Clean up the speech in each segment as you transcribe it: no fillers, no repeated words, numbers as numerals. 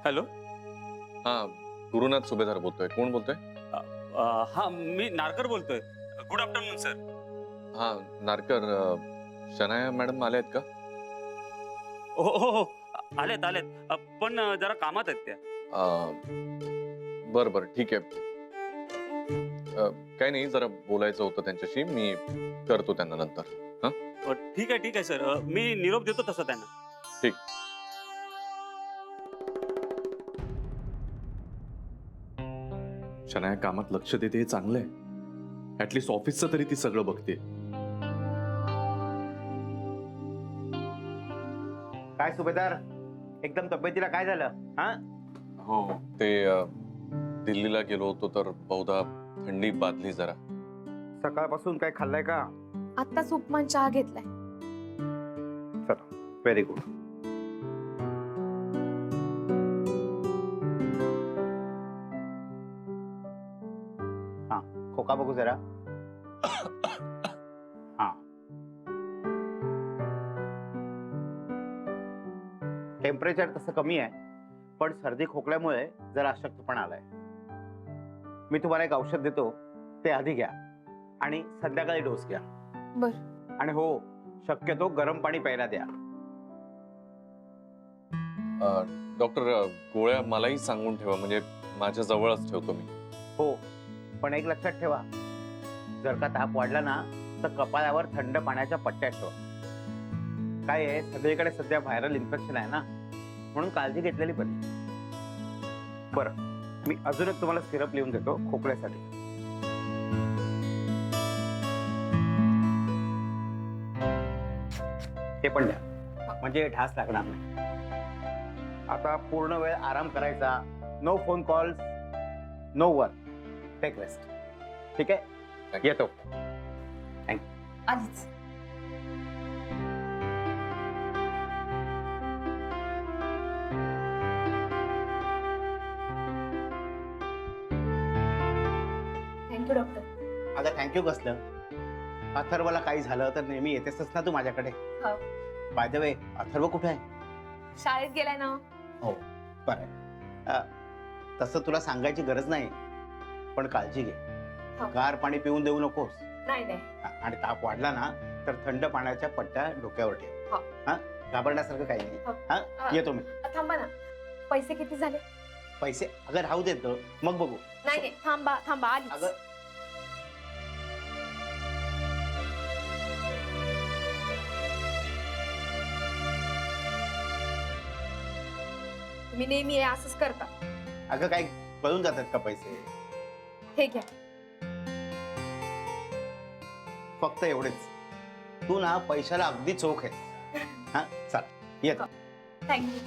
Hello. हाँ गुरुनाथ सुभेदार बोलतोय. कोण बोलतोय? हा मी नारकर बोलतोय. Good afternoon sir. हाँ नारकर, शनाया मॅडम आल्या आहेत का? हो आलेत आलेत, पण जरा कामात आहेत त्या. बरं ठीक आहे. काही नाही, जरा बोलायचं होतं त्यांच्याशी. मी करतो त्यांना नंतर. हां ठीक आहे सर, मी निरोप देतो तसं त्यांना. ठीक. शनाया कामात लक्ष देते हे चांगलं आहे. ऍटलिस्ट ऑफिसचं तरी ती सगळं बघते. काय सुभेदार, एकदम तब्येतीला काय झालं? हा हो ते दिल्लीला गेलो होतो तर बहुधा थंडी बाधली जरा. सकाळपासून काय खाल्लंय का? आत्ताच उपमान चहा घेतलाय. चला, व्हेरी गुड. हा खोका बघू जरा. हा टेम्परेचर तसं कमी आहे, पण सर्दी खोकल्यामुळे जरा अशक्तपणा आलाय. मी तुम्हाला एक औषध देतो, ते आधी घ्या आणि संध्याकाळी डोस घ्या. बर. आणि हो, शक्यतो गरम पाणी प्यायला द्या. डॉक्टर, गोळ्या मलाही सांगून ठेवा, म्हणजे माझ्या जवळच ठेवतो मी. हो, पण एक लक्षात ठेवा, जर का ताप वाढला ना तर कपाळावर थंड पाण्याच्या पट्ट्या ठेवा. काय आहे, सगळीकडे सध्या व्हायरल इन्फेक्शन आहे ना, म्हणून काळजी घेतलेली बरी. बरं, मी अजून एक तुम्हाला सिरप लिहून देतो खोकल्यासाठी. ते पण द्या, म्हणजे ढास लागणार नाही. आता पूर्ण वेळ आराम करायचा. No phone calls, no work, take rest. ठीक आहे, येतो. आधीच थँक्यू डॉक्टर. अगं थँक्यू कसलं? अथर्वला काही झालं तर नेहमी येतेस ना तू माझ्याकडे. हो. बाय द वे, अथर्व कुठे आहे? शाळेत गेलाय ना. हो, बरं. तसं तुला सांगायची गरज नाही, पण काळजी घे. हो. गार पाणी पिऊन देऊ नकोस. नाही. आणि ताप वाढला ना तर थंड पाण्याच्या पट्ट्या डोक्यावर ठेव. हो. हा, घाबरण्यासारखं काही नाही. हो. हा, येतो मी. थांबा ना, पैसे किती झाले? पैसे अगं राहू देत, मग बघू. नाही, थांबा आधीच. अगं तुम्ही नेहमी हे असंच करता. अगं काय पळून जातात का पैसे? हे घ्या. फक्त एवढेच. तू ना पैशाला अगदी चोख आहे. हा, चल येतो. थँक्यू.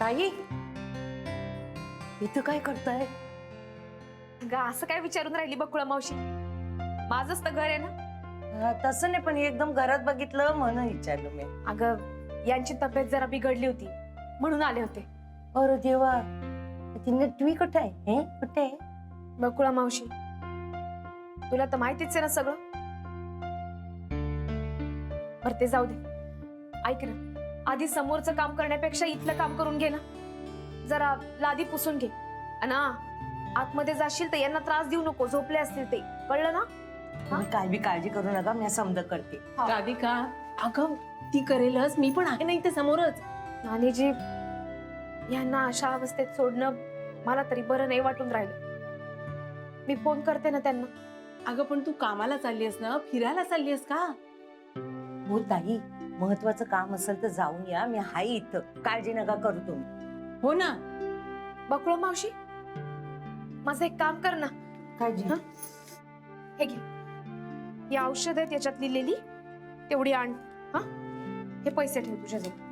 ताई, इथं काय करताय? गा असं काय विचारून राहिली बकुळा मावशी? माझंच तर घर आहे ना. तसं नाही, पण एकदम घरात बघितलं म्हणून विचारलं मी. अगं यांची तब्येत जरा बिघडली होती म्हणून आले होते. अरे देवा, ती नटवी कुठे आहे? हे कुठे आहे? बकुळा मावशी, तुला तर माहितीच आहे ना सगळं. बरं ते जाऊ दे. ऐक ना, आधी समोरचं काम करण्यापेक्षा इथलं काम करून घे ना. जरा लादी पुसून घे. आणि आतमध्ये जाशील तर यांना त्रास देऊ नको. झोपले असतील ते, कळलं ना? तुम्ही काय बी काळजी करू नका, मी समजा करते. राधिका, अगं ती करेलच, मी पण आहे ना इथे समोरच. नानीजी, यांना अशा अवस्थेत सोडणं मला तरी बरं नाही वाटून राहिलं. मी फोन करते ना त्यांना. अगं पण तू कामाला चाललीस ना, फिरायला चाललीस का? हो ताई, महत्वाचं काम असेल तर जाऊन या, मी हाय इथं, काळजी नका करू तुम्ही. हो ना. बकुळा मावशी, माझं एक काम कर ना. काळजी. हं? हे घे, ही औषध आहेत याच्यात लिहिलेली, तेवढी आण. हा, हे पैसे ठेव तुझ्याजवळ.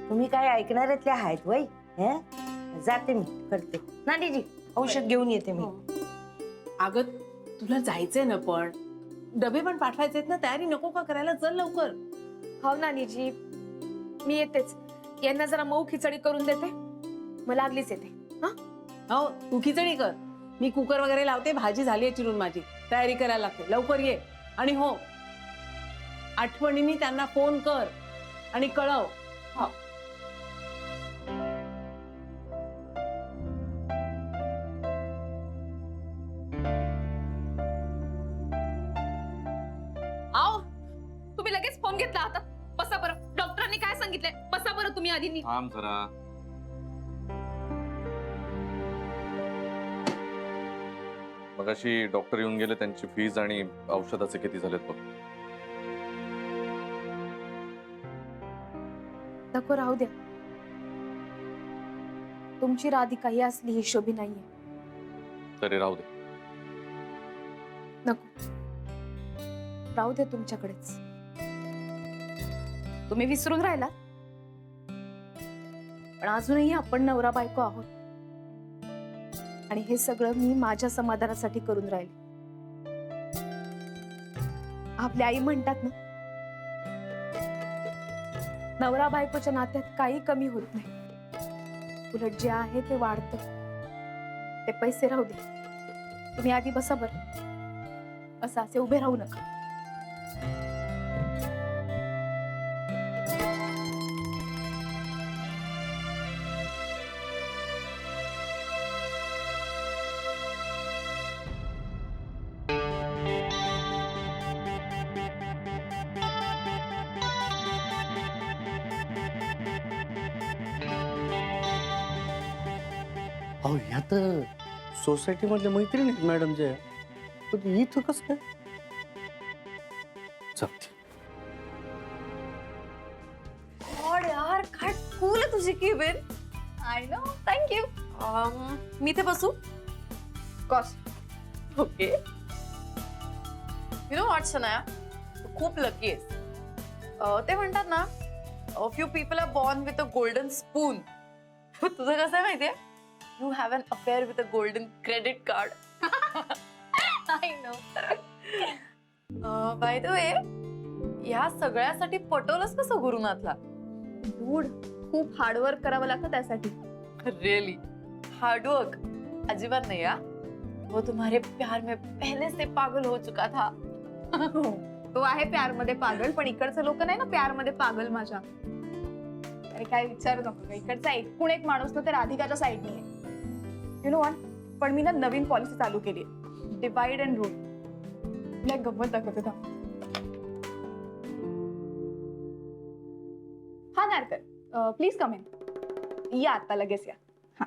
तुम्ही काय ऐकणाऱ्यातले आहेत वय? जाते मी, करते. नानीजी, औषध घेऊन येते मी. अगं तुला जायचंय ना, पण डबे पण पाठवायचे ना, तयारी नको का करायला? चल लवकर. हो नानीजी, मी येतेच. यांना जरा मऊ खिचडी करून देते, मग लागलीच येते. हो, तू खिचडी कर. मी कुकर वगैरे लावते, भाजी झाली आहे चिरून माझी, तयारी करायला लागते, लवकर ये. आणि हो, आठवणीने त्यांना फोन कर आणि कळव. हो. आओ, तुम्ही लगेच फोन घेतला आता. बसा बरं, डॉक्टरांनी काय सांगितलंय? बसा बरं तुम्ही आधी नीट. थांब जरा. मगाशी डॉक्टर येऊन गेले, त्यांची फीज आणि औषधाचे किती झालेत बघ. नको राहू द्या. तुमची राधिका ही असली हिशोबी नाहीये. तरी राहू दे. नको राहू दे तुमच्याकडेच. तुम्ही विसरून राहिला, पण अजूनही आपण नवरा बायको आहोत. आणि हे सगळं मी माझ्या समाधानासाठी करून राहिले. आपली आई म्हणतात ना, नवरा बायकोच्या नात्यात काही कमी होत नाही, उलट जे आहे ते वाढतं. ते पैसे राहू दे, तुम्ही आधी बसा बरं. असं असे उभे राहू नका. अहो ह्या तर सोसायटी मधल्या मैत्रिणी आहेत मॅडमच्या. पण इथं कसं काय? जमते. गॉड यार, काय कूल आहे तुझी केबिन. I know, thank you. मी ते बसू? Cause. Okay. You know what Sanaya, तू खूप लकी आहेस. ते म्हणतात ना, few people are born with a golden spoon. तुझं कसं आहे माहितीये? You have an affair with a golden credit card. I know. By the way, ह्या सगळ्यासाठी पटवलंस कसं गुरुनाथला? डूड, खूप हार्डवर्क करावं लागतं त्यासाठी. रियली हार्डवर्क अजीबात नहीं यार. वो तुम्हारे प्यार में पहले से पागल हो चुका था. तो आहे प्यार मध्ये पागल, पण इकडचे लोक नाही ना प्यार मध्ये पागल माझ्या. अरे काय विचारू नको, इकडचा एकूण एक माणूस ना ते राधिकाच्या साईडने आहे. यु नो व्हॉट, पण मी ना नवीन पॉलिसी चालू केली, डिवाइड अँड रूल. तुला एक गंमत दाखवते थांब. हा नारकर, प्लीज कम इन. या आता लगेच या. हा.